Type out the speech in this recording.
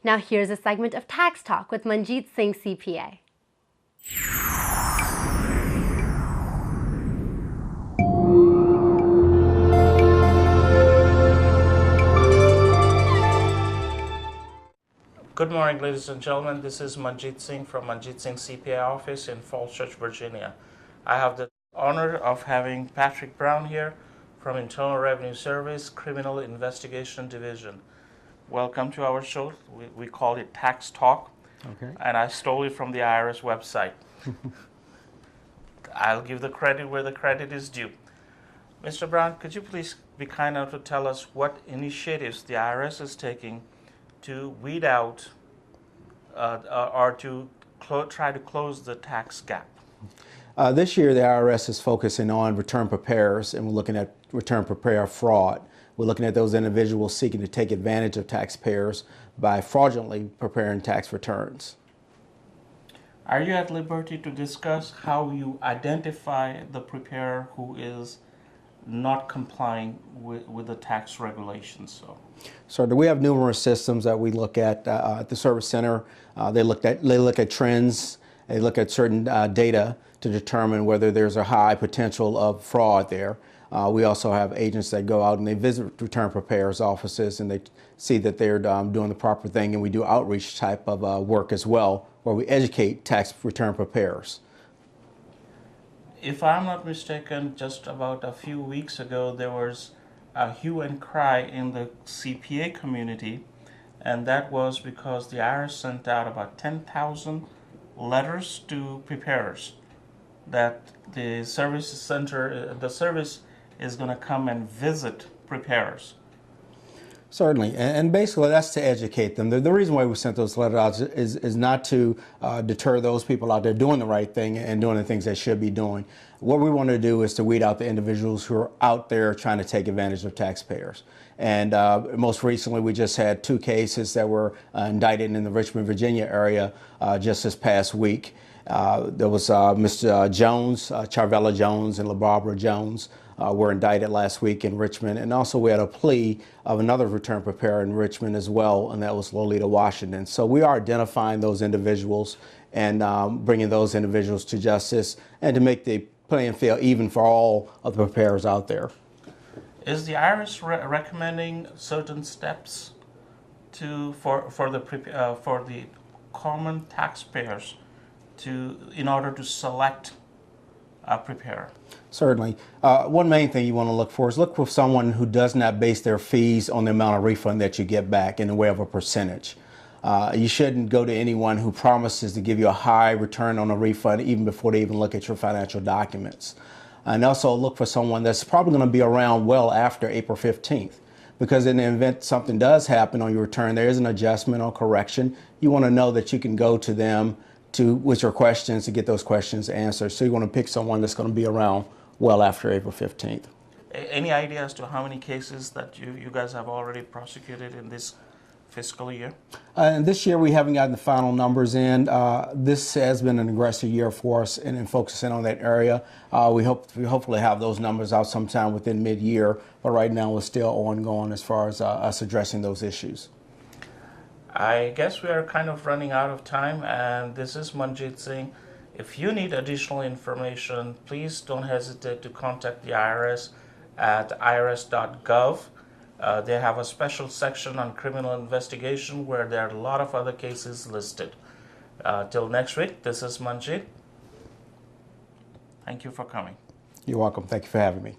Now here's a segment of Tax Talk with Manjeet Singh, CPA. Good morning, ladies and gentlemen. This is Manjeet Singh from Manjeet Singh CPA office in Falls Church, Virginia. I have the honor of having Patrick Brown here from Internal Revenue Service, Criminal Investigation Division. Welcome to our show. We call it Tax Talk. Okay. And I stole it from the IRS website. I'll give the credit where the credit is due. Mr. Brown, could you please be kind enough to tell us what initiatives the IRS is taking to weed out or to try to close the tax gap? This year, the IRS is focusing on return preparers, and we're looking at return preparer fraud. We're looking at those individuals seeking to take advantage of taxpayers by fraudulently preparing tax returns. Are you at liberty to discuss how you identify the preparer who is not complying with the tax regulations? So we have numerous systems that we look at the service center. They look at trends. They look at certain data to determine whether there's a high potential of fraud there. We also have agents that go out and they visit return preparers' offices and they see that they're doing the proper thing, and we do outreach type of work as well, where we educate tax return preparers. If I'm not mistaken, just about a few weeks ago, there was a hue and cry in the CPA community, and that was because the IRS sent out about 10,000 letters to preparers that the service center, the service is going to come and visit preparers. Certainly, and basically that's to educate them. The reason why we sent those letters out is not to deter those people out there doing the right thing and doing the things they should be doing. What we want to do is to weed out the individuals who are out there trying to take advantage of taxpayers. And most recently, we just had 2 cases that were indicted in the Richmond, Virginia area just this past week. There was Mr. Jones, Charvella Jones, and LaBarbara Jones. Were indicted last week in Richmond, and also we had a plea of another return preparer in Richmond as well, and that was Lolita Washington. So we are identifying those individuals and bringing those individuals to justice, and to make the playing field even for all of the preparers out there. Is the IRS recommending certain steps for the common taxpayers in order to select a preparer? Certainly. One main thing you want to look for is look for someone who does not base their fees on the amount of refund that you get back in the way of a percentage. You shouldn't go to anyone who promises to give you a high return on a refund even before they even look at your financial documents. And also look for someone that's probably going to be around well after April 15th. Because in the event something does happen on your return, there is an adjustment or correction, you want to know that you can go to them with your questions to get those questions answered. So you want to pick someone that's going to be around well after April 15th. Any idea as to how many cases that you guys have already prosecuted in this fiscal year? And this year we haven't gotten the final numbers in. This has been an aggressive year for us in focusing on that area. We hopefully have those numbers out sometime within mid-year, but right now we're still ongoing as far as us addressing those issues. I guess we are kind of running out of time, and this is Manjeet Singh. If you need additional information, please don't hesitate to contact the IRS at irs.gov. They have a special section on criminal investigation where there are a lot of other cases listed. Till next week, this is Manjeet. Thank you for coming. You're welcome. Thank you for having me.